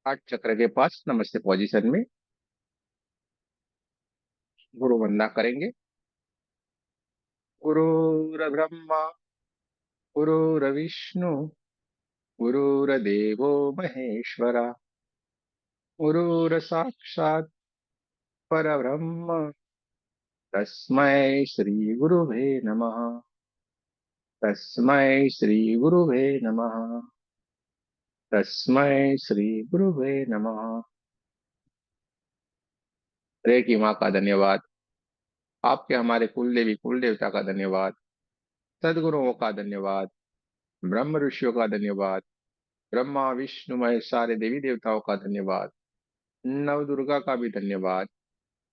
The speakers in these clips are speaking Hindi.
हाथ चक्र के पास नमस्ते पोजीशन में गुरु वंदना करेंगे। गुरुर्ब्रह्मा गुरुर्विष्णु गुरुर्देवो महेश्वरा गुरुर्साक्षात् परब्रह्म तस्मै श्री गुरुवे नमः। तस्मै श्री गुरुवे नमः। तस्मै श्री गुरुवे नमः। हरे की माँ का धन्यवाद। आपके हमारे कुल देवी कुल देवता का धन्यवाद। सदगुरुओं का धन्यवाद। ब्रह्म ऋषियों का धन्यवाद। ब्रह्मा विष्णु महेश सारे देवी देवताओं का धन्यवाद। नव दुर्गा का भी धन्यवाद।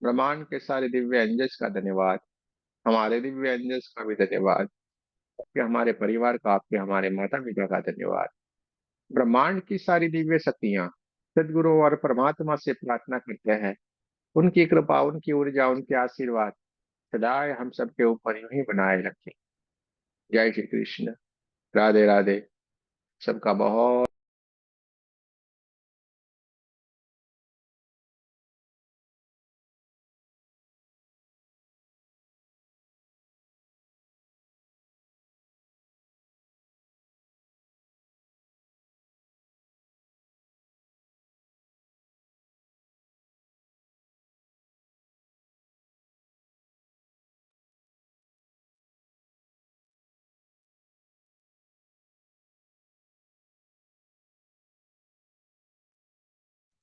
ब्रह्मांड के सारे दिव्य अंजस का धन्यवाद। हमारे दिव्य अंजस का भी धन्यवाद। आपके हमारे परिवार का, आपके हमारे माता पिता का धन्यवाद। ब्रह्मांड की सारी दिव्य शक्तियां सदगुरु और परमात्मा से प्रार्थना करते हैं, उनकी कृपा, उनकी ऊर्जा, उनके आशीर्वाद सदाए हम सबके ऊपर यूं ही बनाए रखें। जय श्री कृष्ण। राधे राधे। सबका बहुत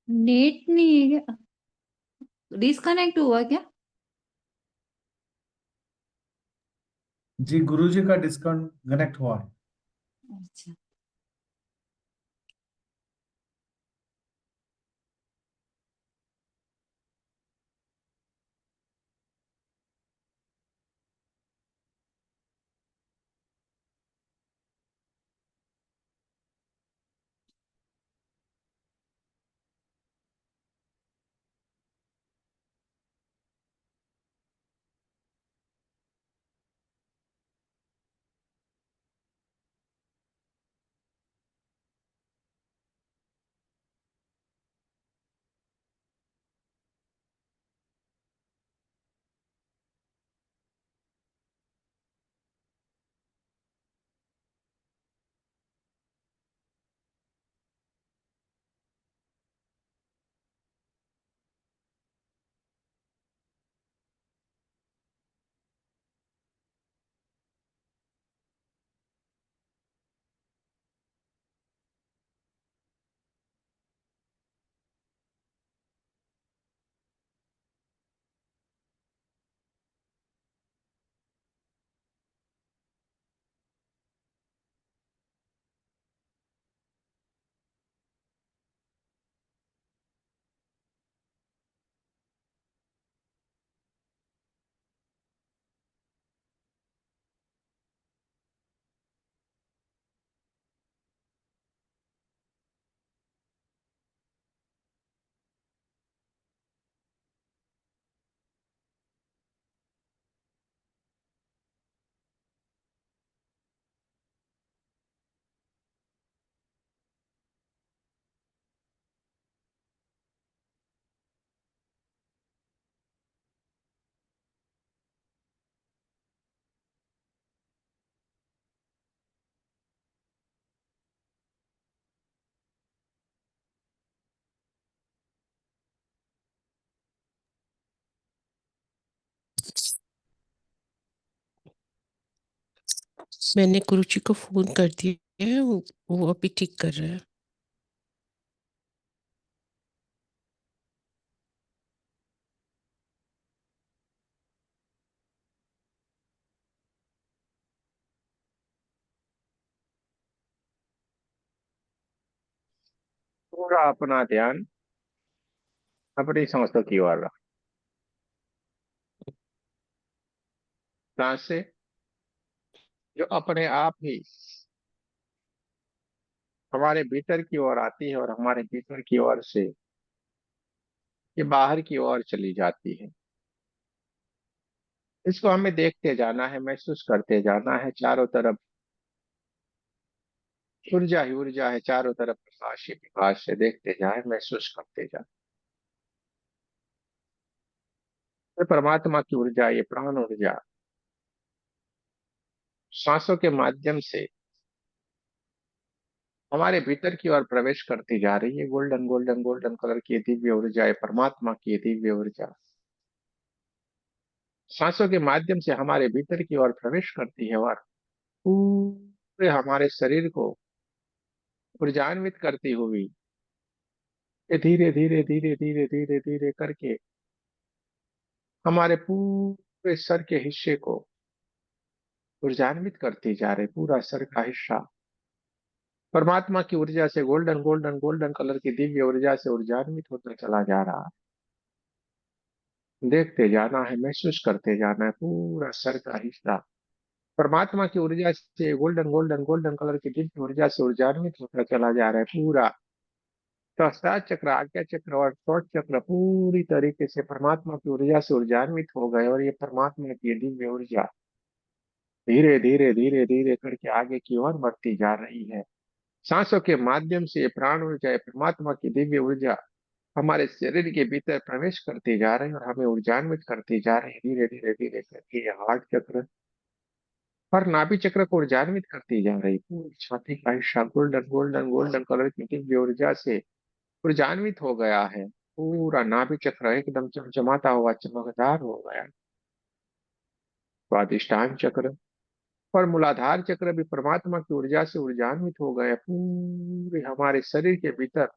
नेट नहीं है क्या? डिस्कनेक्ट हुआ क्या? जी गुरुजी का डिस्कनेक्ट हुआ। अच्छा। मैंने गुरुजी को फोन कर दिया है, वो अभी ठीक कर रहे हैं। पूरा अपना ध्यान अपनी सांसों की ओर रख। सांसें जो अपने आप ही हमारे भीतर की ओर आती है और हमारे भीतर की ओर से ये बाहर की ओर चली जाती है। इसको हमें देखते जाना है, महसूस करते जाना है। चारों तरफ ऊर्जा ही ऊर्जा है, चारों तरफ प्रकाश ही प्रकाश है। देखते जाए, महसूस करते जाए। ये परमात्मा की ऊर्जा, ये प्राण ऊर्जा सांसों के माध्यम से हमारे भीतर की ओर प्रवेश करती जा रही है। गोल्डन गोल्डन गोल्डन कलर की दिव्य ऊर्जा है, परमात्मा की दिव्य ऊर्जा सांसों के माध्यम से हमारे भीतर की ओर प्रवेश करती है और पूरे हमारे शरीर को ऊर्जान्वित करती हुई ये धीरे धीरे धीरे धीरे धीरे धीरे करके हमारे पूरे सर के हिस्से को ऊर्जान्वित करती जा रही। पूरा सर का हिस्सा परमात्मा की ऊर्जा से गोल्डन गोल्डन गोल्डन कलर की दिव्य ऊर्जा से ऊर्जान्वित होता चला जा रहा है। देखते जाना है, महसूस करते जाना है। पूरा सर का हिस्सा परमात्मा की ऊर्जा से गोल्डन गोल्डन गोल्डन कलर की दिव्य ऊर्जा से ऊर्जान्वित होता चला जा रहा है। पूरा सहस्त्रार चक्र, आज्ञा चक्र और शोध चक्र पूरी तरीके से परमात्मा की ऊर्जा से ऊर्जान्वित हो गए और ये परमात्मा की दिव्य ऊर्जा धीरे धीरे धीरे धीरे करके आगे की ओर बढ़ती जा रही है। सांसों के माध्यम से ये प्राण ऊर्जा, ये परमात्मा की दिव्य ऊर्जा हमारे शरीर के भीतर प्रवेश करती जा रही है और हमें ऊर्जान्वित करती जा रही है। धीरे धीरे धीरे करके ये हार्ट चक्र और नाभि चक्र को ऊर्जान्वित करती जा रही। पूरी छाती का हिस्सा गोल्डन गोल्डन गोल्डन कलर की दिव्य ऊर्जा से ऊर्जान्वित हो गया है। पूरा नाभि चक्र एकदम चमचमाता हुआ, चमकदार हो गया। स्वादिष्टान चक्र और मूलाधार चक्र भी परमात्मा की ऊर्जा से ऊर्जान्वित हो गए। पूरे हमारे शरीर के भीतर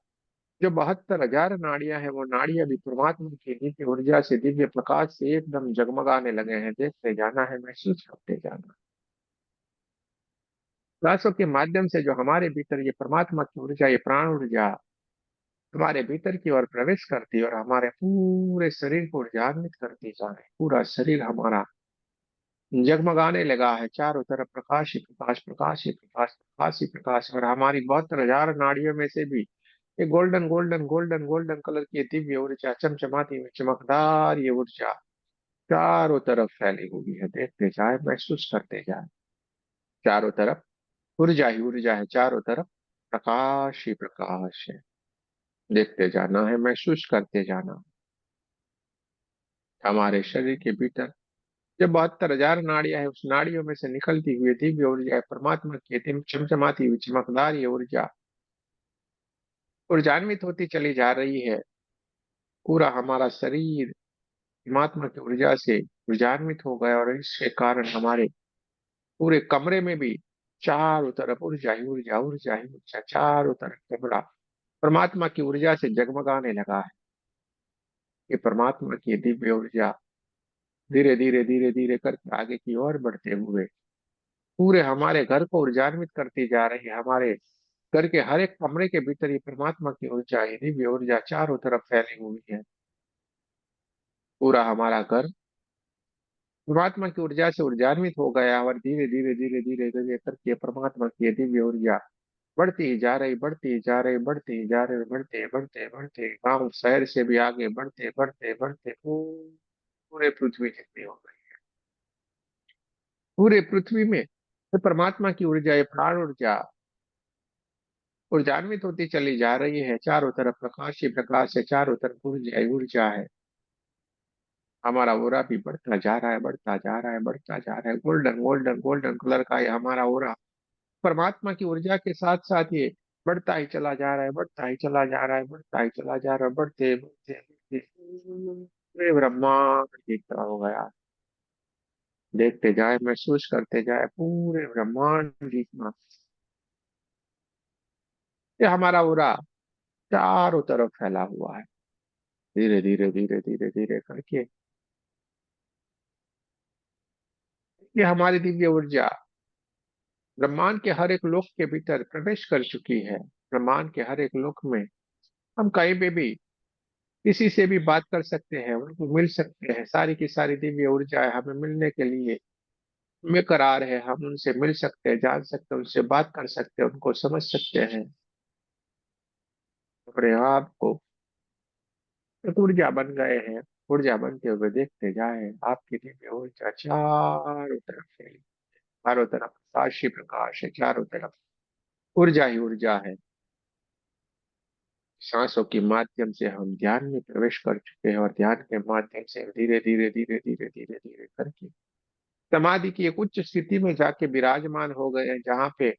जो 72,000 नाड़ियां हैं, वो नाड़ियां भी परमात्मा की दिव्य ऊर्जा से, दिव्य प्रकाश से एकदम जगमगाने लगे हैं। देखते जाना है, महसूस करते जाना। श्वासों के माध्यम से जो हमारे भीतर ये परमात्मा की ऊर्जा, ये प्राण ऊर्जा हमारे भीतर की ओर प्रवेश करती है और हमारे पूरे शरीर को ऊर्जान्वित करती जा रही। पूरा शरीर हमारा जगमगाने लगा है। चारों तरफ प्रकाश ही प्रकाश, प्रकाश ही प्रकाश, प्रकाश ही प्रकाश। और हमारी 72,000 नाड़ियों में से भी ये golden golden golden golden colour की दिव्य ऊर्जा, चमचमाती हुई चमकदार ये ऊर्जा चारों तरफ फैली हुई है। देखते जाए, महसूस करते जाए। चारों तरफ ऊर्जा ही ऊर्जा है, चारों तरफ प्रकाश ही प्रकाश है। देखते जाना है, महसूस करते जाना। हमारे शरीर के भीतर जो 72,000 नाड़ियां है, उस नाड़ियों में से निकलती हुई दिव्य ऊर्जा है, परमात्मा की चमचमाती हुई चमकदार ये ऊर्जा ऊर्जान्वित होती चली जा रही है। पूरा हमारा शरीर परमात्मा की ऊर्जा से ऊर्जान्वित हो गया और इसके कारण हमारे पूरे कमरे में भी चारों तरफ ऊर्जा ही ऊर्जा, ऊर्जा ही ऊर्जा। चारों तरफ कमरा परमात्मा की ऊर्जा से जगमगाने लगा है। ये परमात्मा की दिव्य ऊर्जा धीरे धीरे धीरे धीरे करके आगे की ओर बढ़ते हुए पूरे हमारे घर को ऊर्जान्वित करती जा रही है। हमारे घर के हर एक कमरे के भीतर ये परमात्मा की ऊर्जा, ये दिव्य ऊर्जा चारों तरफ फैली हुई है। पूरा हमारा घर परमात्मा की ऊर्जा से ऊर्जान्वित हो गया और धीरे धीरे धीरे धीरे धीरे करके परमात्मा की ये दिव्य ऊर्जा बढ़ती ही जा रही, बढ़ती ही जा रही, बढ़ती ही जा रही, बढ़ते बढ़ते बढ़ते गांव शहर से भी आगे बढ़ते बढ़ते बढ़ते पूरे पृथ्वी जितनी हो गई। पूरे पृथ्वी में ये परमात्मा की ऊर्जा, ये प्राण ऊर्जा ऊर्जान्वित होती चली जा रही है। चारों तरफ प्रकाश ही प्रकाश है, चारों तरफ ऊर्जा ही ऊर्जा है। हमारा ओरा भी बढ़ता जा रहा है, बढ़ता जा रहा है, बढ़ता जा रहा है। गोल्डन गोल्डन गोल्डन कलर का ये हमारा ओरा परमात्मा की ऊर्जा के साथ साथ ये बढ़ता ही चला जा रहा है, बढ़ता ही चला जा रहा है, बढ़ता ही चला जा रहा है। बढ़ते बढ़ते बढ़ते पूरे ब्रह्मांड की तरह हो गया। देखते जाए, महसूस करते जाए। पूरे ब्रह्मांड जितना ये हमारा ओरा चारों तरफ फैला हुआ है। धीरे धीरे धीरे धीरे धीरे करके ये हमारी दिव्य ऊर्जा ब्रह्मांड के हर एक लोक के भीतर प्रवेश कर चुकी है। ब्रह्मांड के हर एक लोक में हम कहीं पे भी किसी से भी बात कर सकते हैं, उनको मिल सकते हैं। सारी की सारी दिव्य ऊर्जा हमें मिलने के लिए बेकरार है। हम उनसे मिल सकते हैं, जान सकते हैं, उनसे बात कर सकते हैं, उनको समझ सकते हैं। अपने आप को एक ऊर्जा बन गए हैं। ऊर्जा बनते हुए देखते जाए, आपकी दिव्य ऊर्जा चारों तरफ फैली, चारों तरफ प्रकाश ही प्रकाश है। चारों तरफ ऊर्जा ही ऊर्जा है। सांसों के माध्यम से हम ध्यान में प्रवेश कर चुके हैं और ध्यान के माध्यम से धीरे धीरे धीरे धीरे धीरे धीरे करके समाधि की एक उच्च स्थिति में जाके विराजमान हो गए हैं, जहाँ पे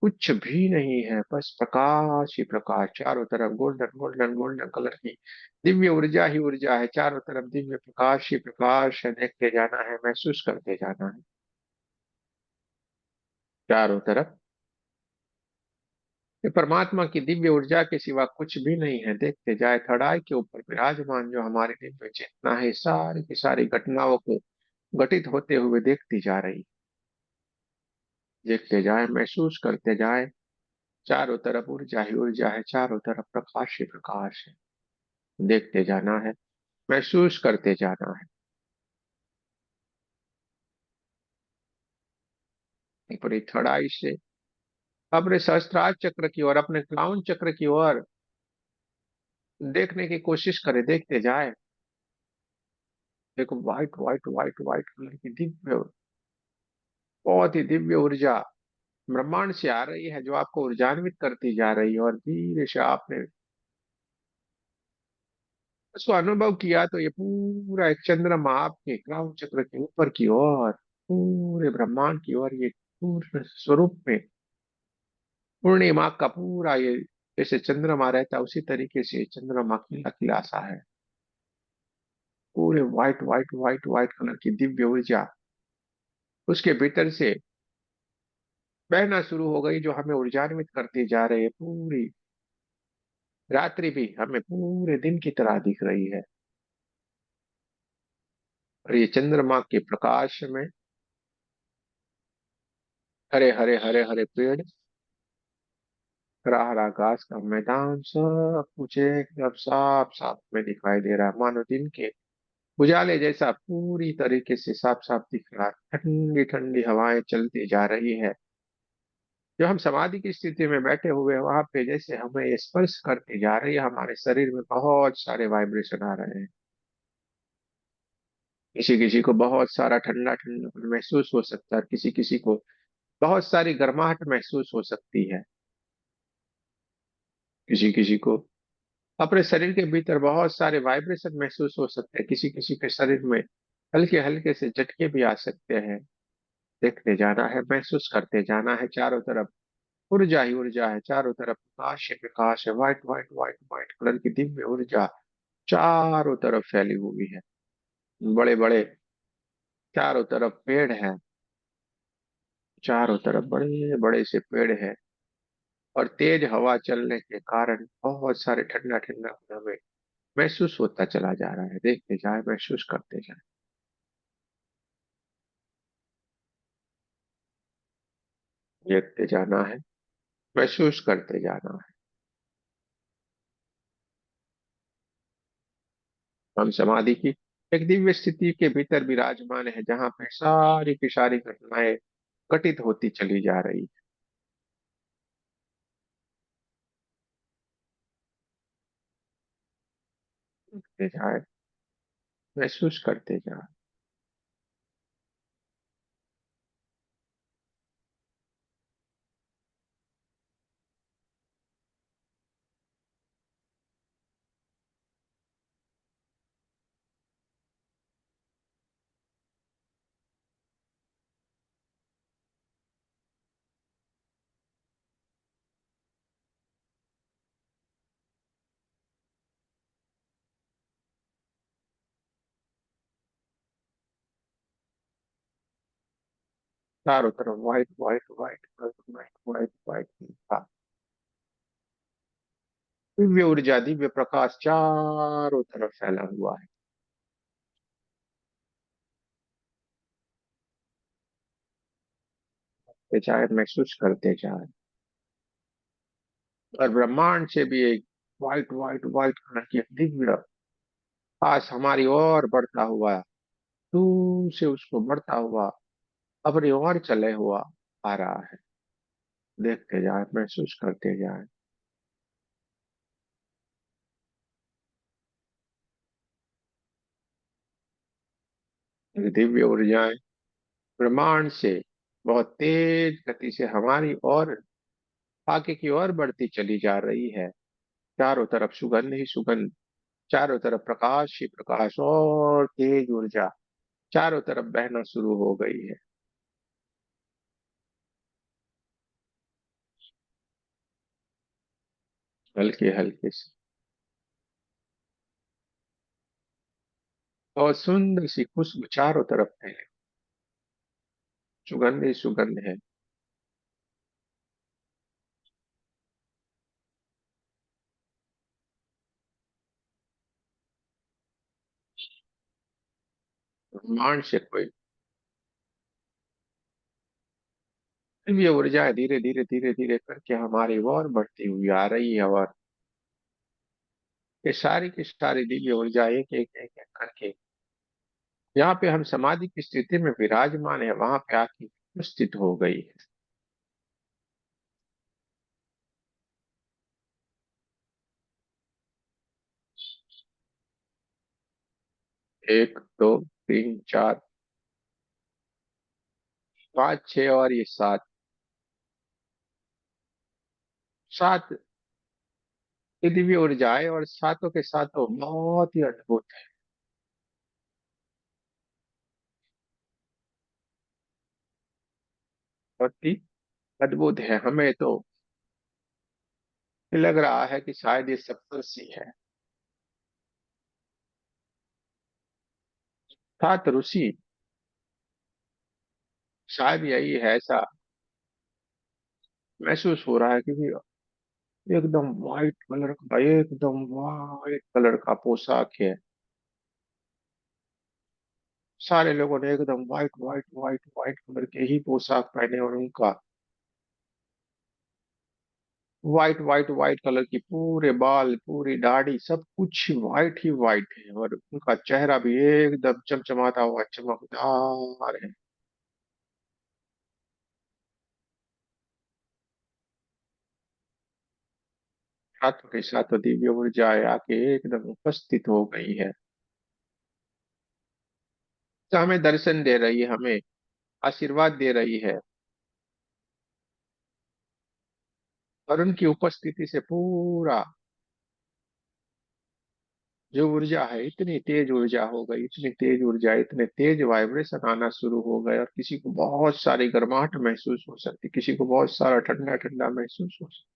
कुछ भी नहीं है, बस प्रकाश ही प्रकाश, चारों तरफ गोल्डन गोल्डन गोल्डन कलर की दिव्य ऊर्जा ही ऊर्जा है, चारों तरफ दिव्य प्रकाश ही प्रकाश है। देखते जाना है, महसूस करते जाना है, चारों तरफ ये परमात्मा की दिव्य ऊर्जा के सिवा कुछ भी नहीं है। देखते जाए, थड़ाई के ऊपर विराजमान जो हमारी दिव्य चेतना है, सारी की सारी घटनाओं को घटित होते हुए देखती जा रही। देखते जाए, महसूस करते जाए, चारों तरफ ऊर्जा ही ऊर्जा है, चारों तरफ प्रकाश ही प्रकाश है। देखते जाना है, महसूस करते जाना है। पूरी थड़ाई से अपने सहस्त्रार चक्र की ओर, अपने क्लाउन चक्र की ओर देखने की कोशिश करें। देखते जाए, देखो white white white white colour की दिव्य, बहुत ही दिव्य ऊर्जा ब्रह्मांड से आ रही है, जो आपको ऊर्जान्वित करती जा रही है। और धीरे से आपने उसको अनुभव किया तो ये पूरा एक चंद्रमा आपके क्राउन चक्र के ऊपर की ओर, पूरे ब्रह्मांड की ओर, ये पूर्ण स्वरूप में पूर्णिमा का पूरा ये जैसे चंद्रमा रहता है, उसी तरीके से चंद्रमा खिला खिला सा है। पूरे white white white white colour की दिव्य ऊर्जा उसके भीतर से बहना शुरू हो गई, जो हमें ऊर्जान्वित करती जा रही है। पूरी रात्रि भी हमें पूरे दिन की तरह दिख रही है। और ये चंद्रमा के प्रकाश में हरे हरे हरे हरे पेड़, हरा हरा घास का मैदान, सब कुछ एकदम साफ साफ में दिखाई दे रहा है, मानो दिन के उजाले जैसा पूरी तरीके से साफ साफ दिख रहा है। ठंडी ठंडी हवाएं चलती जा रही है। जो हम समाधि की स्थिति में बैठे हुए हैं, वहां पे जैसे हमें ये स्पर्श करती जा रही है, हमारे शरीर में बहुत सारे वाइब्रेशन आ रहे हैं। किसी किसी को बहुत सारा ठंडा ठंडा महसूस हो सकता है, किसी किसी को बहुत सारी गर्माहट महसूस हो सकती है। किसी किसी को अपने शरीर के भीतर बहुत सारे वाइब्रेशन महसूस हो सकते हैं। किसी किसी के शरीर में हल्के हल्के से झटके भी आ सकते हैं। देखते जाना है, महसूस करते जाना है, चारों तरफ ऊर्जा ही ऊर्जा है, चारों तरफ प्रकाश है प्रकाश है। White white white white colour की दिव्य ऊर्जा चारों तरफ फैली हुई है। बड़े बड़े चारों तरफ पेड़ हैं, चारों तरफ बड़े बड़े से पेड़ हैं। और तेज हवा चलने के कारण बहुत सारे ठंडा ठंडा हमें महसूस होता चला जा रहा है। देखते जाए, महसूस करते जाए, देखते जाना है, महसूस करते जाना है। हम समाधि की एक दिव्य स्थिति के भीतर विराजमान है, जहाँ पे सारी की सारी घटनाएं घटित होती चली जा रही है। देखते जाए, महसूस करते जाए। चारों तरफ white white white white white white, Divya ऊर्जा दिव्य प्रकाश चारों तरफ फैला हुआ है। ये चाहे महसूस करते जाए। और ब्रह्मांड से भी एक व्हाइट व्हाइट व्हाइट कलर की एक दिव्य प्रकाश हमारी ओर बढ़ता हुआ, दूर से उसको बढ़ता हुआ अपनी ओर चले हुआ आ रहा है। देखते जाए, महसूस करते जाए। ये दिव्य ऊर्जाएं ब्रह्मांड से बहुत तेज गति से हमारी ओर आगे की ओर बढ़ती चली जा रही है। चारों तरफ सुगंध ही सुगंध, चारों तरफ प्रकाश ही प्रकाश और तेज ऊर्जा चारों तरफ बहना शुरू हो गई है। हल्के हल्के से और सुंदर सी खुशबू चारों तरफ फैले, सुगंध ही सुगंध है। ब्रह्मांड से कोई दिव्य ऊर्जा धीरे धीरे धीरे धीरे करके हमारी ओर बढ़ती हुई आ रही है, और ये सारी की सारी दिव्य ऊर्जा एक एक एक एक करके यहाँ पे हम समाधि की स्थिति में विराजमान है वहां पे आके उपस्थित हो गई है। एक दो तीन चार पाँच छह और ये सात, सात ये दिव्य ऊर्जाएं, और सातों के सातों बहुत ही अद्भुत है, बहुत ही अद्भुत है। हमें तो लग रहा है कि शायद ये सप्तर्षि है। सात ऋषि, शायद यही है, ऐसा महसूस हो रहा है, क्योंकि एकदम व्हाइट कलर का, एकदम व्हाइट कलर का पोशाक है। सारे लोगों ने एकदम white white white white colour के ही पोशाक पहने, और उनका व्हाइट व्हाइट व्हाइट कलर की पूरे बाल पूरी दाढ़ी सब कुछ व्हाइट ही व्हाइट है, और उनका चेहरा भी एकदम चमचमाता हुआ चमकदार है। सातों के सातों दिव्य ऊर्जाएं आके एकदम उपस्थित हो गई है, तो हमें दर्शन दे रही है, हमें आशीर्वाद दे रही है, और उनकी उपस्थिति से पूरा जो ऊर्जा है इतनी तेज ऊर्जा हो गई, इतनी तेज ऊर्जा, इतने तेज वाइब्रेशन आना शुरू हो गए, और किसी को बहुत सारी गर्माहट महसूस हो सकती, किसी को बहुत सारा ठंडा ठंडा महसूस हो सकता।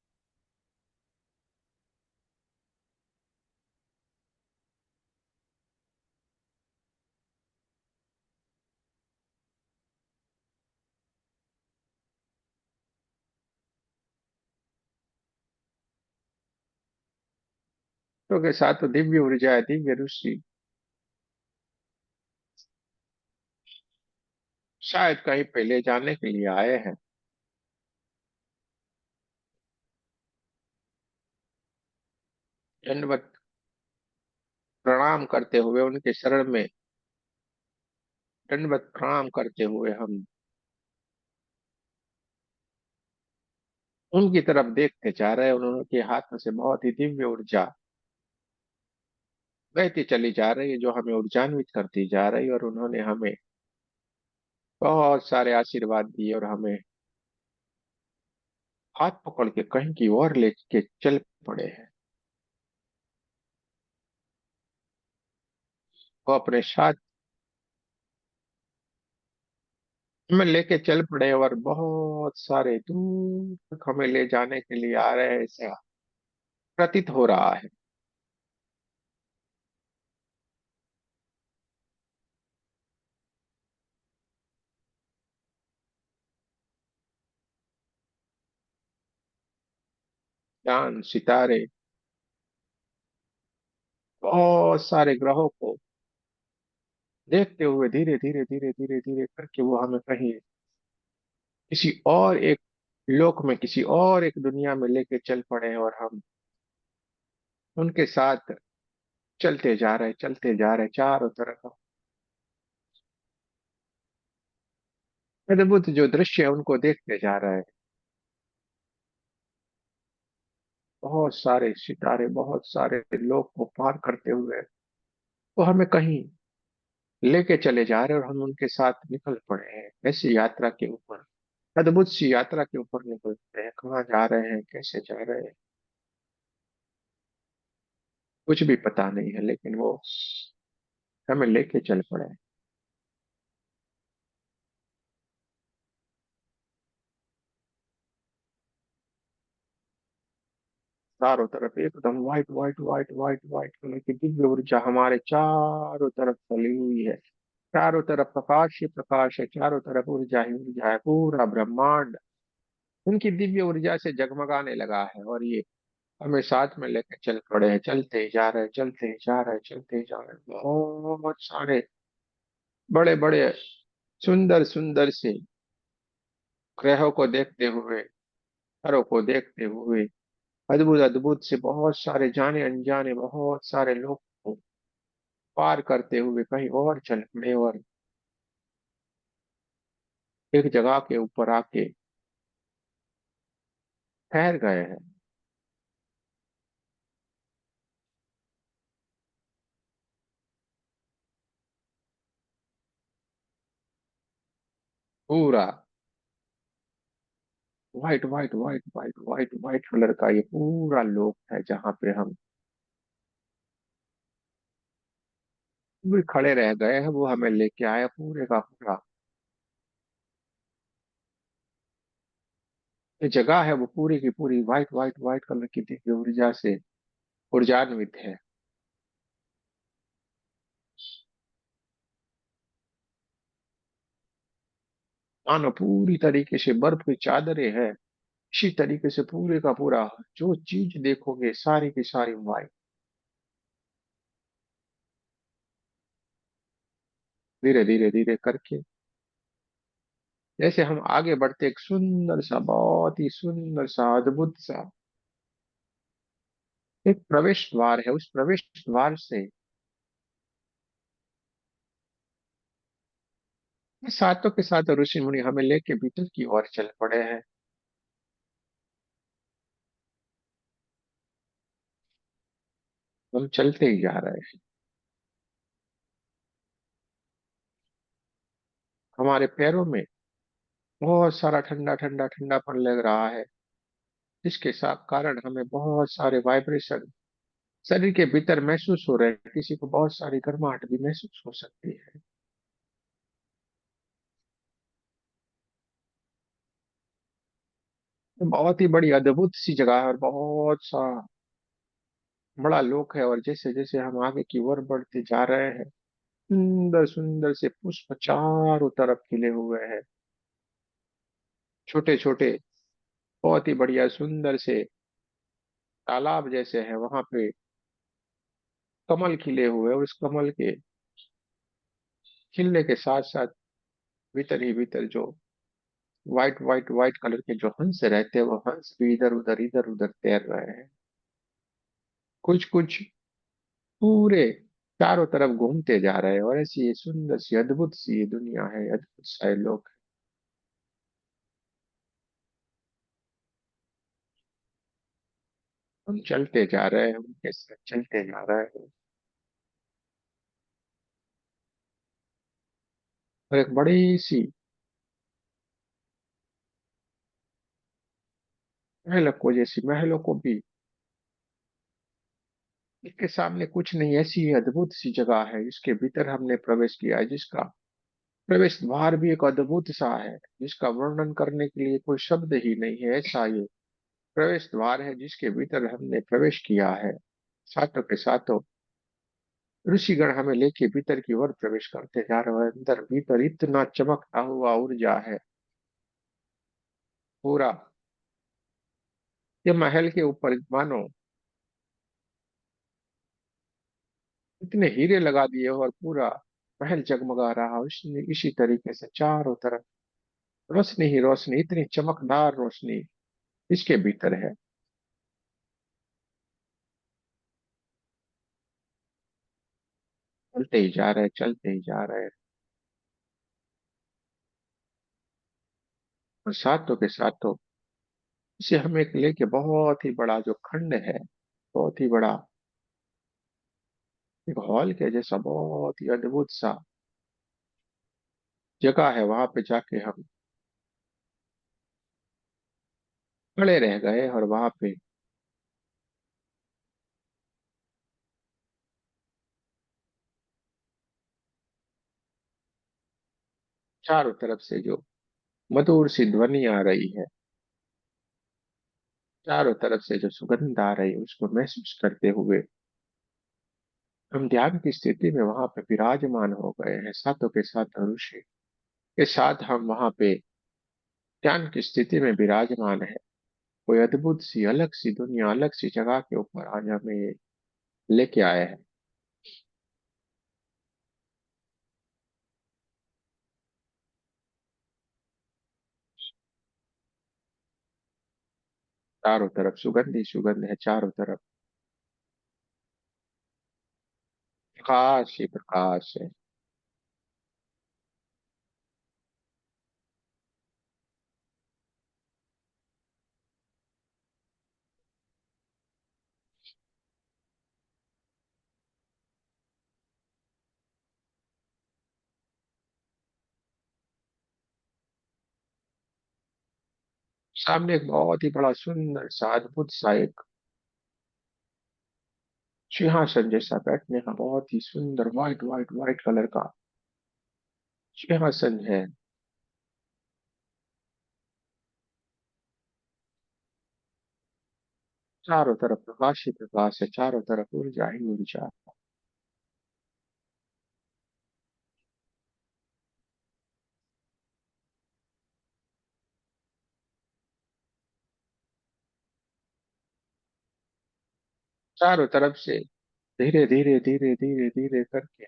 तो के साथ तो दिव्य ऊर्जा है, दिव्य ऋषि शायद कहीं पे ले जाने के लिए आए हैं। दंडवत प्रणाम करते हुए उनके शरण में, दंडवत प्रणाम करते हुए हम उनकी तरफ देखते जा रहे हैं, और उनके हाथ में से बहुत ही दिव्य ऊर्जा बहती चली जा रही है, जो हमें ऊर्जान्वित करती जा रही है, और उन्होंने हमें बहुत सारे आशीर्वाद दिए, और हमें हाथ पकड़ के कहीं की ओर लेके चल पड़े हैं। वो अपने साथ में लेके चल पड़े, और बहुत सारे दूर तक हमें ले जाने के लिए आ रहे हैं, ऐसा प्रतीत हो रहा है। चांद सितारे बहुत सारे ग्रहों को देखते हुए धीरे धीरे धीरे धीरे धीरे करके वो हमें कहीं किसी और एक लोक में, किसी और एक दुनिया में लेके चल पड़े हैं, और हम उनके साथ चलते जा रहे, चलते जा रहे, चारों तरफ अद्भुत जो दृश्य है उनको देखते जा रहे हैं। बहुत सारे सितारे, बहुत सारे लोग को पार करते हुए वो हमें कहीं लेके चले जा रहे हैं, और हम उनके साथ निकल पड़े हैं ऐसी यात्रा के ऊपर। अद्भुत सी यात्रा के ऊपर निकलते हैं। कहाँ जा रहे हैं, कैसे जा रहे हैं, कुछ भी पता नहीं है, लेकिन वो हमें लेके चल पड़े। चारों तरफ एकदम white white white white white colour की दिव्य ऊर्जा हमारे चारों तरफ फैली हुई है। चारों तरफ प्रकाश ही प्रकाश है, चारों तरफ ऊर्जा ही ऊर्जा है। पूरा ब्रह्मांड उनकी दिव्य ऊर्जा से जगमगाने लगा है, और ये हमें साथ में लेकर चल पड़े हैं। चलते ही जा रहे हैं, चलते ही जा रहे हैं, चलते ही जा रहे हैं। बहुत सारे बड़े बड़े सुंदर सुंदर से ग्रहों को देखते हुए, तारों को देखते हुए, अद्भुत अद्भुत से बहुत सारे जाने अनजाने बहुत सारे लोग को पार करते हुए कहीं और चल पड़े, और एक जगह के ऊपर आके ठहर गए हैं। पूरा white white white white white white colour का ये पूरा लोक है, जहाँ पे हम भी खड़े रह गए हैं। वो हमें लेके आया पूरे का पूरा। ये जगह है वो पूरी की पूरी व्हाइट व्हाइट व्हाइट कलर की दिव्य ऊर्जा से ऊर्जान्वित है। मानो पूरी तरीके से बर्फ की चादरें हैं। इसी तरीके से पूरे का पूरा जो चीज देखोगे सारी की सारी व्हाइट। धीरे धीरे धीरे करके जैसे हम आगे बढ़ते, एक सुंदर सा, बहुत ही सुंदर सा, अद्भुत सा एक प्रवेश द्वार है। उस प्रवेश द्वार से सातों के साथ ऋषि मुनि हमें लेके भीतर की ओर चल पड़े हैं। हम चलते ही जा रहे हैं। हमारे पैरों में बहुत सारा ठंडा ठंडा ठंडापन लग रहा है, जिसके साथ कारण हमें बहुत सारे वाइब्रेशन शरीर के भीतर महसूस हो रहे हैं। किसी को बहुत सारी गर्माहट भी महसूस हो सकती है। तो बहुत ही बड़ी अद्भुत सी जगह है, और बहुत सा बड़ा लोक है। और जैसे जैसे हम आगे की ओर बढ़ते जा रहे हैं, सुंदर सुंदर से पुष्प चारों तरफ खिले हुए हैं। छोटे छोटे बहुत ही बढ़िया सुंदर से तालाब जैसे है, वहां पे कमल खिले हुए, और उस कमल के खिलने के साथ साथ भीतर ही भीतर जो व्हाइट व्हाइट व्हाइट कलर के जो हंस रहते हैं, वो हंस भी इधर उधर तैर रहे हैं। कुछ कुछ पूरे चारों तरफ घूमते जा रहे हैं। और ऐसी ये सुंदर सी अद्भुत सी ये दुनिया है, अद्भुत सा ये लोग। हम चलते जा रहे हैं, उनके साथ चलते जा रहे हैं। और एक बड़ी सी महलों को, जैसी महलों को भी इसके सामने कुछ नहीं, ऐसी ये अद्भुत सी जगह है जिसके भीतर हमने प्रवेश किया है, जिसका प्रवेश द्वार भी एक अद्भुत सा है, जिसका वर्णन करने के लिए कोई शब्द ही नहीं है। ऐसा ये प्रवेश द्वार है जिसके भीतर हमने प्रवेश किया है। साथों के साथों ऋषिगण हमें लेके भीतर की ओर प्रवेश करते जा रहे हैं। अंदर भीतर इतना चमकता हुआ ऊर्जा है पूरा। ये महल के ऊपर मानो इतने हीरे लगा दिए हो, और पूरा महल जगमगा रहा है। इसी तरीके से चारों तरफ रोशनी ही रोशनी, इतनी चमकदार रोशनी इसके भीतर है। चलते ही जा रहे हैं, चलते ही जा रहे हैं। और साथों के साथों इसे हमें एक लेके बहुत ही बड़ा जो खंड है, बहुत ही बड़ा एक हॉल के जैसा बहुत ही अद्भुत सा जगह है। वहां पे जाके हम खड़े रह गए और वहां पे चारों तरफ से जो मधुर सी ध्वनि आ रही है, चारों तरफ से जो सुगंध आ रही है, उसको महसूस करते हुए हम ध्यान की स्थिति में वहां पे विराजमान हो गए हैं, सातों के साथ ऋषि के साथ हम वहां पे ध्यान की स्थिति में विराजमान है। कोई अद्भुत सी अलग सी दुनिया, अलग सी जगह के ऊपर आज हमें लेके आए हैं। चारों तरफ सुगंध ही सुगंध है, चारों तरफ प्रकाश ही प्रकाश है। सामने एक बहुत ही बड़ा सुंदर सा अद्भुत सा एक सिंहासन जैसा बैठने का बहुत ही सुंदर व्हाइट व्हाइट व्हाइट कलर का सिंहासन है। चारों तरफ प्रकाश ही प्रकाश है, चारों तरफ ऊर्जा ही ऊर्जा। चारों तरफ से धीरे धीरे धीरे धीरे धीरे करके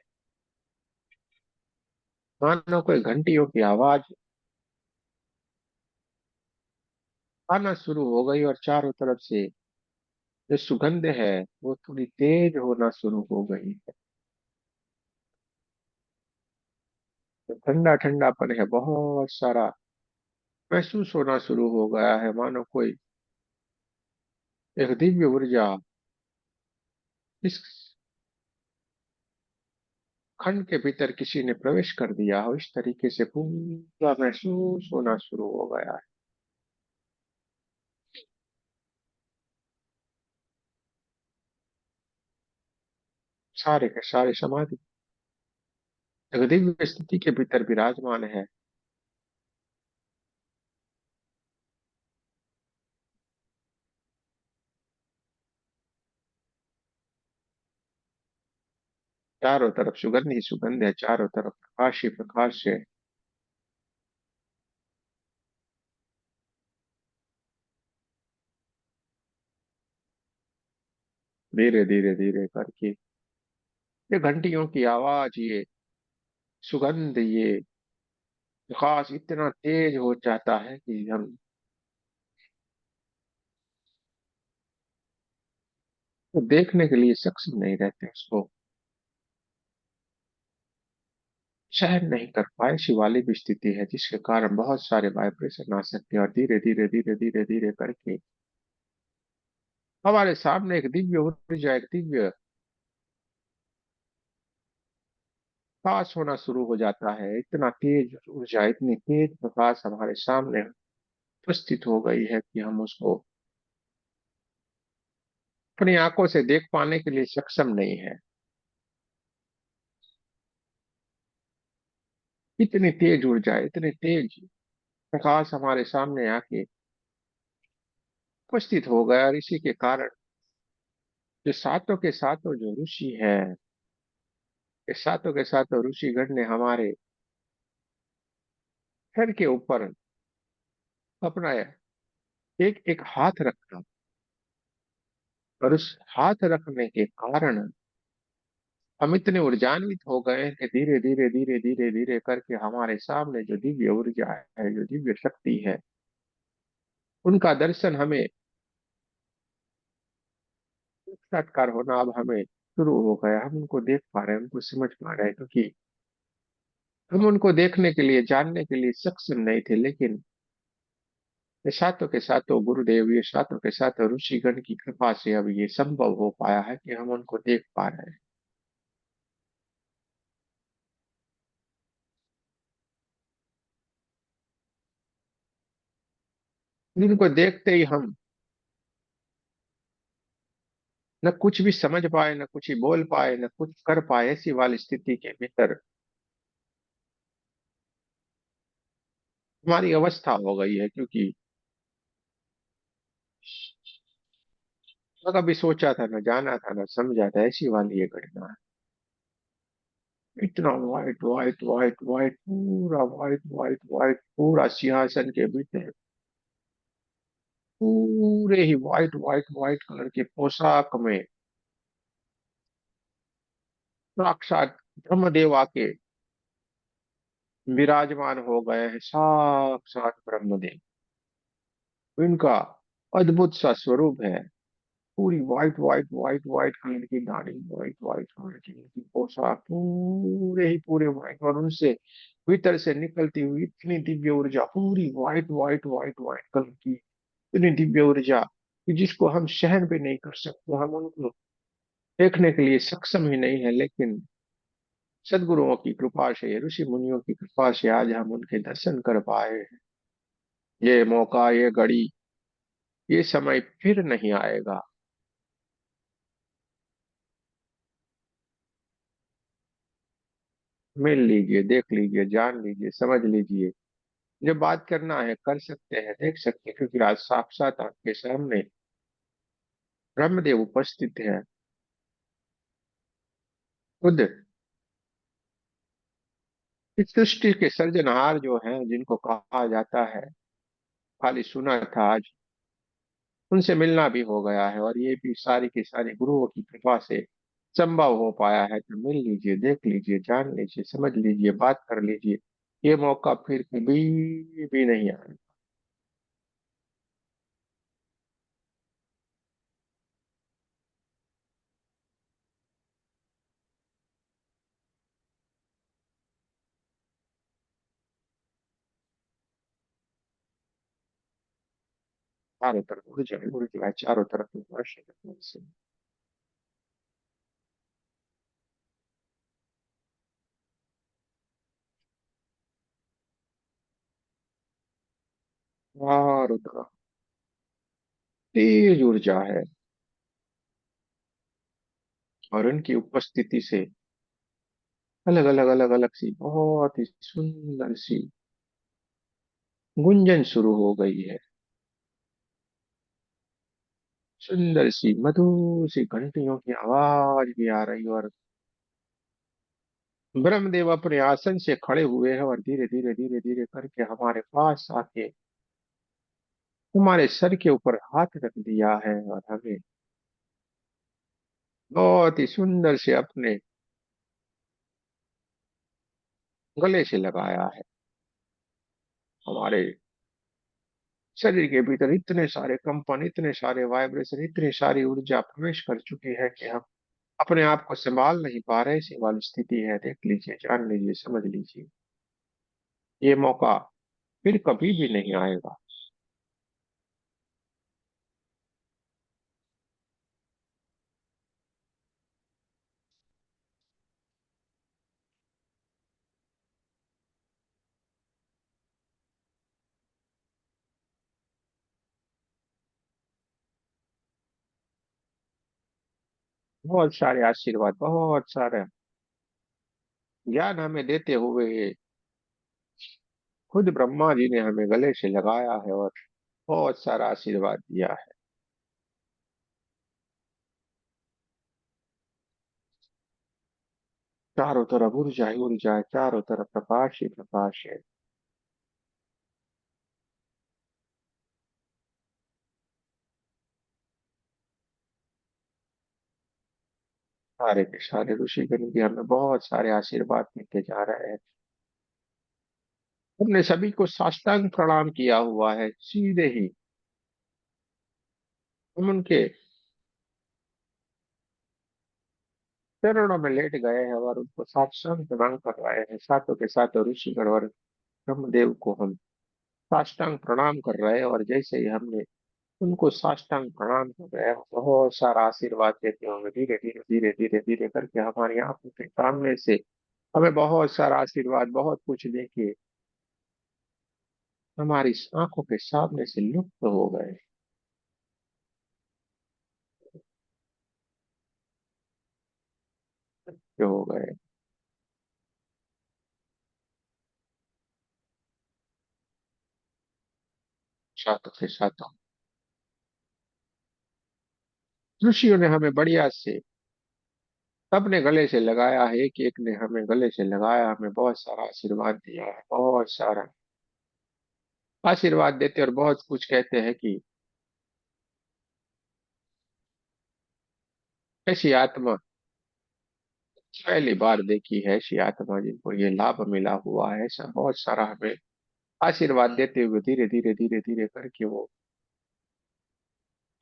मानो कोई घंटियों की आवाज आना शुरू हो गई और चारों तरफ से जो सुगंध है वो थोड़ी तेज होना शुरू हो गई है। तो ठंडा ठंडापन है बहुत सारा महसूस होना शुरू हो गया है, मानो कोई एक दिव्य ऊर्जा इस खंड के भीतर किसी ने प्रवेश कर दिया हो, इस तरीके से पूरा महसूस होना शुरू हो गया है। सारे के सारे समाधि एक दिव्य स्थिति के भीतर विराजमान है। चारों तरफ सुगंध ही सुगंध है, चारों तरफ प्रकाश ही प्रकाश है। धीरे धीरे धीरे करके ये घंटियों की आवाज, ये सुगंध, ये प्रकाश इतना तेज हो जाता है कि हम तो देखने के लिए सक्षम नहीं रहते, उसको सहन नहीं कर पाए। शिवालिक स्थिति है जिसके कारण बहुत सारे वाइब्रेशन आ सकते हैं और धीरे धीरे धीरे धीरे धीरे करके हमारे सामने एक दिव्य ऊर्जा, एक दिव्य प्रकाश होना शुरू हो जाता है। इतना तेज ऊर्जा, इतनी तेज प्रकाश हमारे सामने उपस्थित हो गई है कि हम उसको अपनी आंखों से देख पाने के लिए सक्षम नहीं है। इतनी तेज ऊर्जा, इतनी तेज प्रकाश हमारे सामने आके उपस्थित हो गया और इसी के कारण जो सातों के सातों जो ऋषि हैं, ये सातों के सातों ऋषिगण ने हमारे सर के ऊपर अपना एक एक हाथ रखा और उस हाथ रखने के कारण हम इतने ऊर्जान्वित हो गए कि धीरे धीरे धीरे धीरे धीरे करके हमारे सामने जो दिव्य ऊर्जा है, जो दिव्य शक्ति है, उनका दर्शन हमें साक्षात्कार होना अब हमें शुरू हो गया। हम उनको देख पा रहे हैं, उनको समझ पा रहे हैं, क्योंकि हम उनको देखने के लिए, जानने के लिए सक्षम नहीं थे, लेकिन ये सातों के सातों गुरुदेव, ये सातों के सातों ऋषिगण की कृपा से अब ये संभव हो पाया है कि हम उनको देख पा रहे हैं। जिनको देखते ही हम न कुछ भी समझ पाए, न कुछ ही बोल पाए, न कुछ कर पाए, ऐसी वाली स्थिति के भीतर हमारी अवस्था हो गई है। क्योंकि न कभी सोचा था, न जाना था, न समझा था, ऐसी वाली ये घटना है। इतना वाइट वाइट वाइट वाइट, पूरा वाइट वाइट वाइट, पूरा सिंहासन के भीतर पूरे ही वाइट वाइट वाइट कलर के पोशाक में साक्षात ब्रह्मदेव आके विराजमान हो गए हैं। साक्षात ब्रह्मदेव, इनका अद्भुत सा स्वरूप है। पूरी white white white white colour की गाड़ी, वाइट वाइट कलर की इनकी पोशाक, पूरे ही पूरे वाइट, और उनसे भीतर से निकलती हुई इतनी दिव्य ऊर्जा, पूरी white white white white colour की इतनी दिव्य ऊर्जा कि जिसको हम सहन भी नहीं कर सकते, हम उनको देखने के लिए सक्षम ही नहीं है। लेकिन सदगुरुओं की कृपा से, ऋषि मुनियों की कृपा से आज हम उनके दर्शन कर पाए हैं। ये मौका, ये घड़ी, ये समय फिर नहीं आएगा। मिल लीजिए, देख लीजिए, जान लीजिए, समझ लीजिए। जो बात करना है कर सकते हैं, देख सकते हैं, क्योंकि आज साक्षात आपके सामने ब्रह्मदेव उपस्थित है। खुद इस सृष्टि के सर्जनहार जो हैं, जिनको कहा जाता है, खाली सुना था, आज उनसे मिलना भी हो गया है। और ये भी सारी की सारी गुरुओं की कृपा से संभव हो पाया है। तो मिल लीजिए, देख लीजिए, जान लीजिए, समझ लीजिए, बात कर लीजिए। ये मौका फिर कभी भी नहीं आएगा। चारों तरफ उड़ जाए, चारों तरफ वर्षा से। चारों तरफ तेज ऊर्जा है, और उनकी उपस्थिति से अलग अलग अलग अलग सी बहुत ही सुंदर सी गुंजन शुरू हो गई है। सुंदर सी मधुर सी घंटियों की आवाज भी आ रही है। और ब्रह्मदेव अपने आसन से खड़े हुए हैं, और धीरे धीरे धीरे धीरे करके हमारे पास आके हमारे सर के ऊपर हाथ रख दिया है, और हमें बहुत ही सुंदर से अपने गले से लगाया है। हमारे शरीर के भीतर इतने सारे कंपन, इतने सारे वाइब्रेशन, इतनी सारी ऊर्जा प्रवेश कर चुकी है कि हम अपने आप को संभाल नहीं पा रहे। ऐसी वाली स्थिति है। देख लीजिए, जान लीजिए, समझ लीजिए। ये मौका फिर कभी भी नहीं आएगा। बहुत सारे आशीर्वाद, बहुत सारे ज्ञान हमें देते हुए खुद ब्रह्मा जी ने हमें गले से लगाया है, और बहुत सारा आशीर्वाद दिया है। चारों तरफ ऊर्जा ही ऊर्जा है, चारों तरफ प्रकाश ही प्रकाश है। सारे के सारे ऋषिगण भी हमें बहुत सारे आशीर्वाद देते जा रहे हैं। हमने सभी को साष्टांग प्रणाम किया हुआ है, सीधे ही हम उनके चरणों में लेट गए हैं, और उनको साष्टांग प्रणाम कर रहे हैं। सातों के सातों ऋषिगण और ब्रह्मदेव को हम साष्टांग प्रणाम कर रहे हैं। और जैसे ही हमने उनको साष्टांग प्रणाम कर रहे हैं, बहुत सारा आशीर्वाद देते होंगे। धीरे धीरे धीरे धीरे धीरे करके हमारी आंखों के सामने से हमें बहुत सारा आशीर्वाद, बहुत कुछ देके हमारी आंखों के सामने से लुप्त हो गए, जो हो गए। सातों के सातों ऋषियों ने हमें बढ़िया से सबने गले से लगाया है, एक एक ने हमें गले से लगाया, हमें बहुत सारा आशीर्वाद दिया है, बहुत सारा आशीर्वाद देते और बहुत कुछ कहते हैं कि ऐसी आत्मा पहली बार देखी है, ऐसी आत्मा जिनको ये लाभ मिला हुआ है, ऐसा बहुत सारा हमें आशीर्वाद देते हुए धीरे धीरे धीरे धीरे करके वो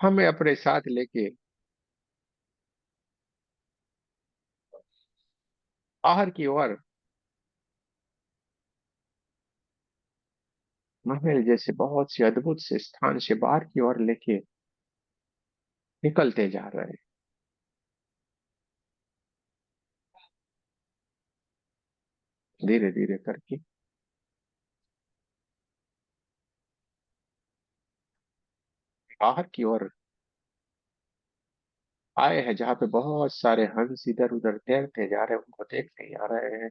हमें अपने साथ लेके बाहर की ओर महल जैसे बहुत से अद्भुत से स्थान से बाहर की ओर लेके निकलते जा रहे हैं, धीरे धीरे करके बाहर की ओर आए हैं, जहाँ पे बहुत सारे हंस इधर उधर तैरते जा रहे हैं, उनको देखते जा रहे हैं।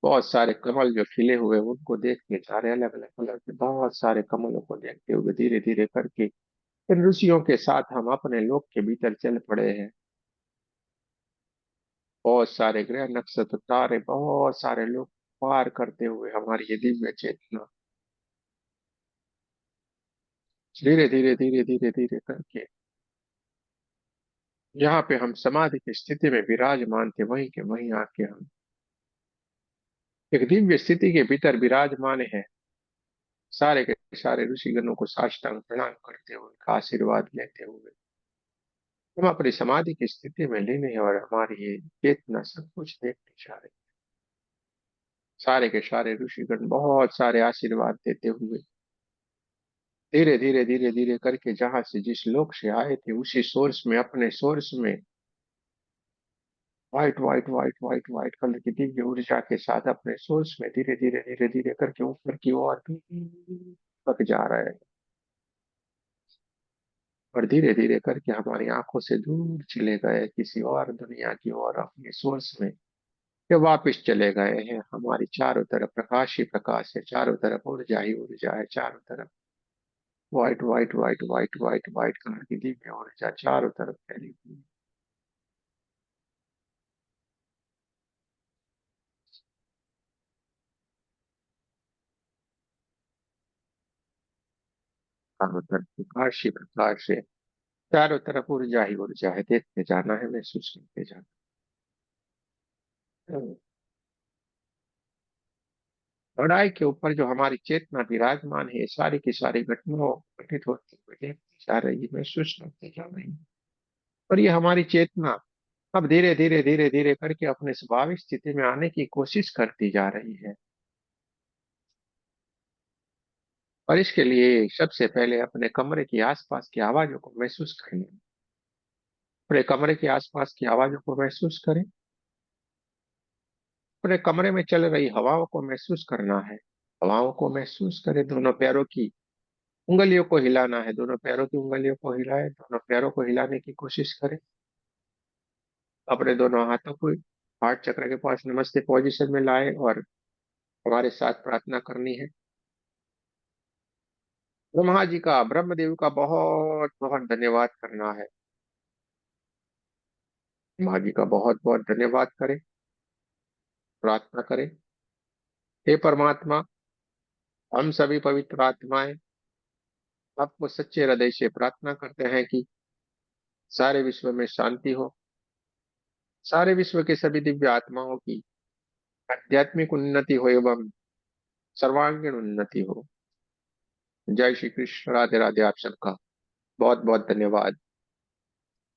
बहुत सारे कमल जो खिले हुए हैं, उनको देखते जा रहे हैं, अलग अलग कलर के बहुत सारे कमलों को देखते हुए धीरे धीरे करके इन ऋषियों के साथ हम अपने लोक के भीतर चल पड़े हैं। बहुत सारे ग्रह नक्षत्र तारे, बहुत सारे लोग पार करते हुए हमारी ये दिव्य चेतना धीरे धीरे धीरे धीरे धीरे करके जहाँ पे हम समाधि की स्थिति में विराजमान थे, वहीं के वहीं आके हम एक दिव्य स्थिति के भीतर विराजमान है। सारे के सारे ऋषिगणों को साष्टांग प्रणाम करते हुए, उनका आशीर्वाद लेते हुए हम अपनी समाधि की स्थिति में लीन है और हमारी ये चेतना सब कुछ देखते जा रही है। सारे के सारे ऋषिगण बहुत सारे आशीर्वाद देते हुए धीरे धीरे धीरे धीरे करके जहां से जिस लोक से आए थे उसी सोर्स में, अपने सोर्स में white white white white white colour की दिव्य ऊर्जा के साथ अपने सोर्स में धीरे धीरे धीरे धीरे करके ऊपर की ओर तक जा रहे हैं और धीरे धीरे करके हमारी आंखों से दूर चले गए किसी और दुनिया की ओर, अपने सोर्स में ये वापिस चले गए हैं। हमारी चारों तरफ प्रकाश ही प्रकाश है, चारों तरफ ऊर्जा ही ऊर्जा है, चारों तरफ white white white white white white colour की दिव्य ऊर्जा चारों तरफ फैली हुई है। चारों तरफ प्रकाश ही प्रकाश है, चारों तरफ ऊर्जा ही ऊर्जा है, देखते जाना है, महसूस करते जाना है। लड़ाई के ऊपर जो हमारी चेतना विराजमान है, सारी की सारी घटनाओं घटित होती हुई देखती जा रही है, महसूस करते जा रही है। और ये हमारी चेतना अब धीरे धीरे धीरे धीरे करके अपने स्वाभाविक स्थिति में आने की कोशिश करती जा रही है। और इसके लिए सबसे पहले अपने कमरे की आसपास की आवाजों को महसूस करें, अपने कमरे के आसपास की आवाजों को महसूस करें, अपने कमरे में चल रही हवाओं को महसूस करना है। हवाओं को महसूस करें, दोनों पैरों की उंगलियों को हिलाना है, दोनों पैरों की उंगलियों को हिलाएं, दोनों पैरों को हिलाने की कोशिश करें। अपने दोनों हाथों को हार्ट चक्र के पास नमस्ते पोजीशन में लाए और हमारे साथ प्रार्थना करनी है। ब्रह्मा जी का, ब्रह्मदेव का बहुत बहुत धन्यवाद करना है। ब्रह्मा जी का बहुत बहुत धन्यवाद करें, प्रार्थना करें। हे परमात्मा, हम सभी पवित्र आत्माएं आपको सच्चे हृदय से प्रार्थना करते हैं कि सारे विश्व में शांति हो, सारे विश्व के सभी दिव्य आत्माओं की आध्यात्मिक उन्नति हो एवं सर्वांगीण उन्नति हो। जय श्री कृष्ण, राधे राधे। आप सबका बहुत बहुत धन्यवाद।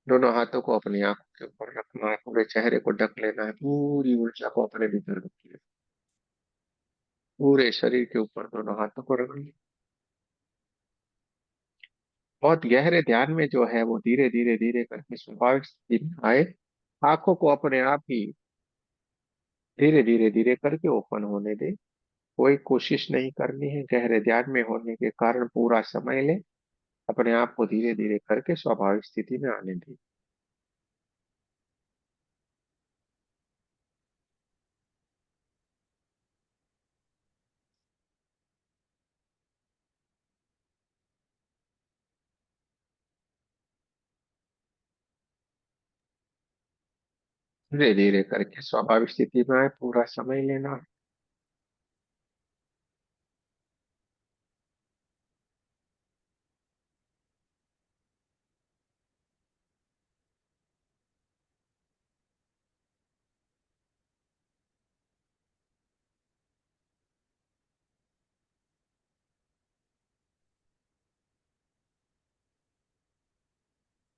दोनों हाथों को अपनी आंखों के ऊपर रखना है, पूरे चेहरे को ढक लेना है, पूरी ऊर्जा को अपने भीतर रखिए, पूरे शरीर के ऊपर दोनों हाथों को रख लिया। बहुत गहरे ध्यान में जो है वो धीरे धीरे धीरे करके स्वाभाविक स्थिति में आए। आंखों को अपने आप ही धीरे धीरे धीरे करके ओपन होने दे। कोई कोशिश नहीं करनी है, गहरे ध्यान में होने के कारण पूरा समय ले, अपने आप को धीरे धीरे करके स्वाभाविक स्थिति में आने दी। धीरे धीरे करके स्वाभाविक स्थिति में आए, पूरा समय लेना।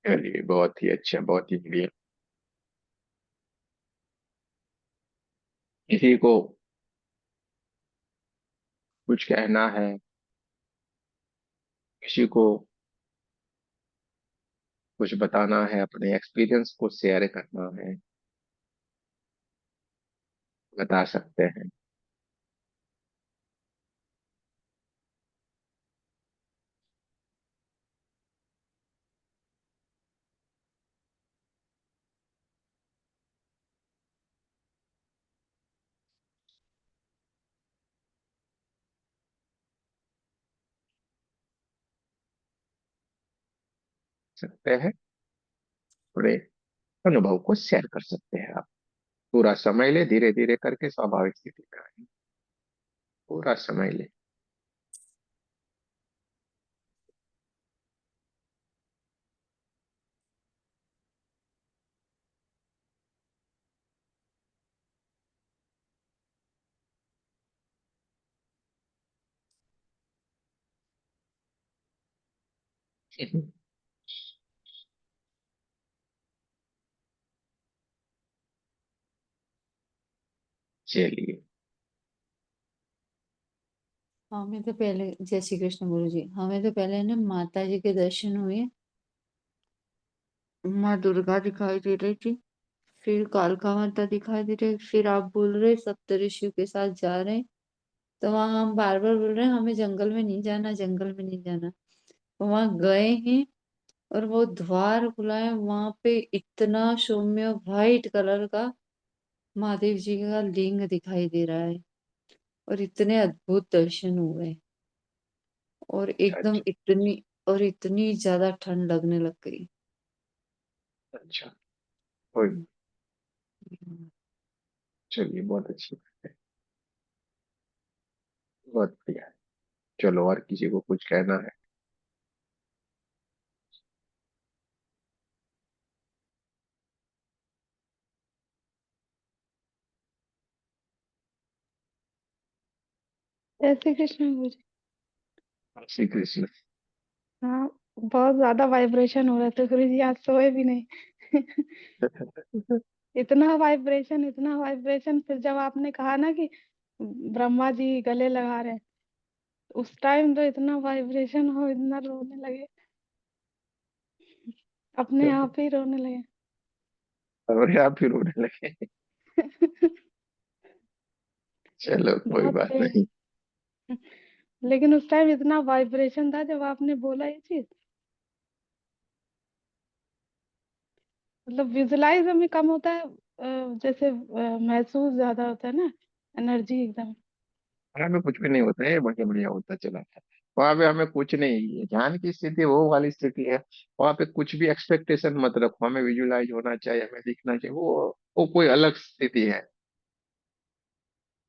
चलिए, बहुत ही अच्छा, बहुत ही बढ़िया। किसी को कुछ कहना है, किसी को कुछ बताना है, अपने एक्सपीरियंस को शेयर करना है, बता सकते हैं। सकते हैं, थोड़े अनुभव को शेयर कर सकते हैं आप। पूरा समय ले, धीरे धीरे करके स्वाभाविक स्थिति में आए। पूरा समय ले। चलिए। हमें तो पहले, जय श्री कृष्ण गुरु जी, हमें तो पहले ना माता जी के दर्शन हुए, माँ दुर्गा दिखाई दे रही थी, फिर कालका माता दिखाई दे रही, फिर आप बोल रहे सप्तऋषियों के साथ जा रहे हैं, तो वहां हम बार बार बोल रहे हैं हमें जंगल में नहीं जाना, जंगल में नहीं जाना। तो वहां गए हैं, और वो द्वार खुला है, वहां पे इतना सौम्य व्हाइट कलर का महादेव जी का लिंग दिखाई दे रहा है, और इतने अद्भुत दर्शन हुए, और एकदम अच्छा। इतनी ज्यादा ठंड लगने लग गई। अच्छा। कोई। हम्म। चलिए, बहुत अच्छी बात है, बहुत बढ़िया है। चलो, और किसी को कुछ कहना है? जय श्री कृष्ण गुरु जी। श्री कृष्ण। हाँ, बहुत ज्यादा वाइब्रेशन हो रहा था गुरु जी, आज सोए भी नहीं। इतना वाइब्रेशन, फिर जब आपने कहा ना कि ब्रह्मा जी गले लगा रहे हैं, उस टाइम तो इतना वाइब्रेशन हो, इतना रोने लगे, अपने आप ही रोने लगे। और आप फिर रोने लगे। चलो, कोई बहुत बात तेज। नहीं। लेकिन उस टाइम इतना वाइब्रेशन था जब आपने बोला ये चीज, मतलब विजुलाइज हमें कम होता है, जैसे महसूस ज्यादा होता है ना, एनर्जी एकदम। वहां पे कुछ भी नहीं होता है, बढ़िया बढ़िया होता चला था। वहां पे हमें कुछ नहीं, ध्यान की स्थिति वो वाली स्थिति है। वहां पे कुछ भी एक्सपेक्टेशन मत रखो, हमें विजुलाइज होना चाहिए, हमें दिखना चाहिए, वो कोई अलग स्थिति है।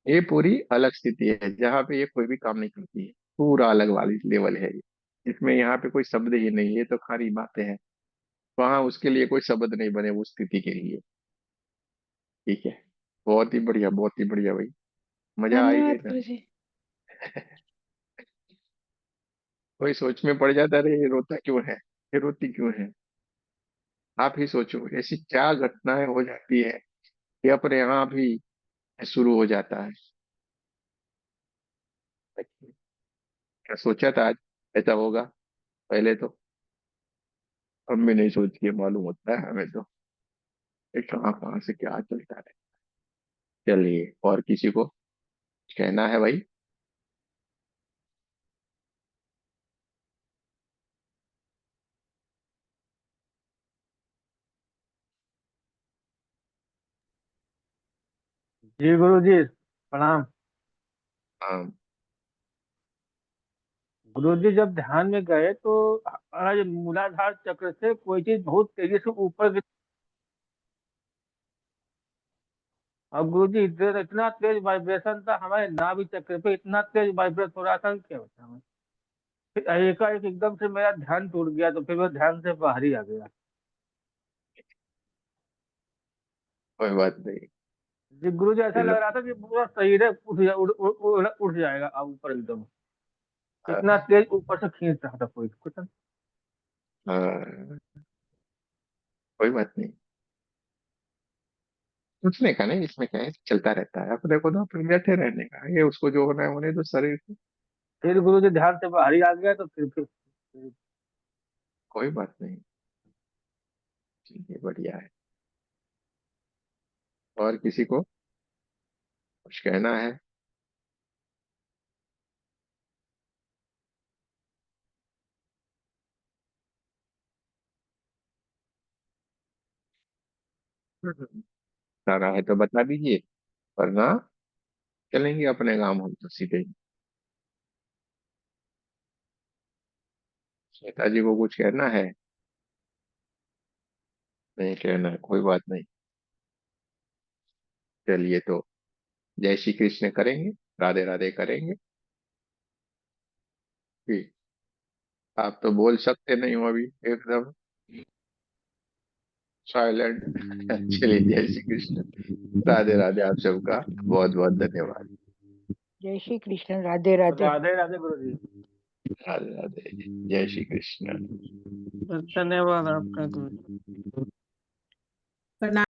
ये पूरी अलग स्थिति है, जहाँ पे ये कोई भी काम नहीं करती है। पूरा अलग वाली लेवल है ये। इसमें यहाँ पे कोई शब्द ही नहीं, ये तो खाली बातें हैं। वहां उसके लिए कोई शब्द नहीं बने उस स्थिति के लिए। ठीक है। बहुत ही बढ़िया, बहुत ही बढ़िया भाई। मजा आई गई धन्यवाद ना। गुरु जी। कोई सोच में पड़ जाता, अरे ये रोता क्यों है, ये रोती क्यों है। आप ही सोचो, ऐसी क्या घटनाएं हो जाती है कि अपने आप ही शुरू हो जाता है। क्या सोचा था आज ऐसा होगा? पहले तो हम भी नहीं सोच के, मालूम होता है हमें तो ये कहाँ कहाँ से क्या चलता है। चलिए, और किसी को कहना है भाई? जी गुरु जी प्रणाम। हाँ। गुरु जी जब ध्यान में गए तो आज मूलाधार चक्र से कोई चीज बहुत तेजी से ऊपर गिर। अब गुरु जी इतना तेज वाइब्रेशन था हमारे नाभि चक्र पे, इतना तेज वाइब्रेट हो रहा था कि क्या बताऊं। फिर एकाएक एकदम से मेरा ध्यान टूट गया, तो फिर मैं ध्यान से बाहर ही आ गया। कोई बात नहीं। जी गुरु जी ऐसा ये लग लो- रहा था कि पूरा शरीर है उठ जाएगा अब ऊपर एकदम। इतना हाँ, तेज ऊपर से खींच रहा था कोई कुछ। हाँ, कोई बात नहीं। सोचने का नहीं, इसमें क्या है, चलता रहता है, अपने को तो अपने बैठे रहने का, ये उसको जो होना है होने दो शरीर को। फिर गुरु जी ध्यान से बाहर ही आ गया, तो फिर कोई बात नहीं। ठीक है, बढ़िया है। और किसी को कुछ कहना है? सारा है तो बता दीजिए, वरना चलेंगे अपने काम हम तो सीधे ही। श्वेता जी को कुछ कहना है? नहीं कहना है, कोई बात नहीं। चलिए तो जय श्री कृष्ण करेंगे, राधे राधे करेंगे। ठीक। आप तो बोल सकते नहीं हो अभी, एकदम साइलेंट। चलिए, जय श्री कृष्ण, राधे राधे, आप सबका बहुत बहुत धन्यवाद। जय श्री कृष्ण, राधे राधे। राधे राधे गुरु जी। राधे राधे, जय श्री कृष्ण। धन्यवाद आपका गुरु।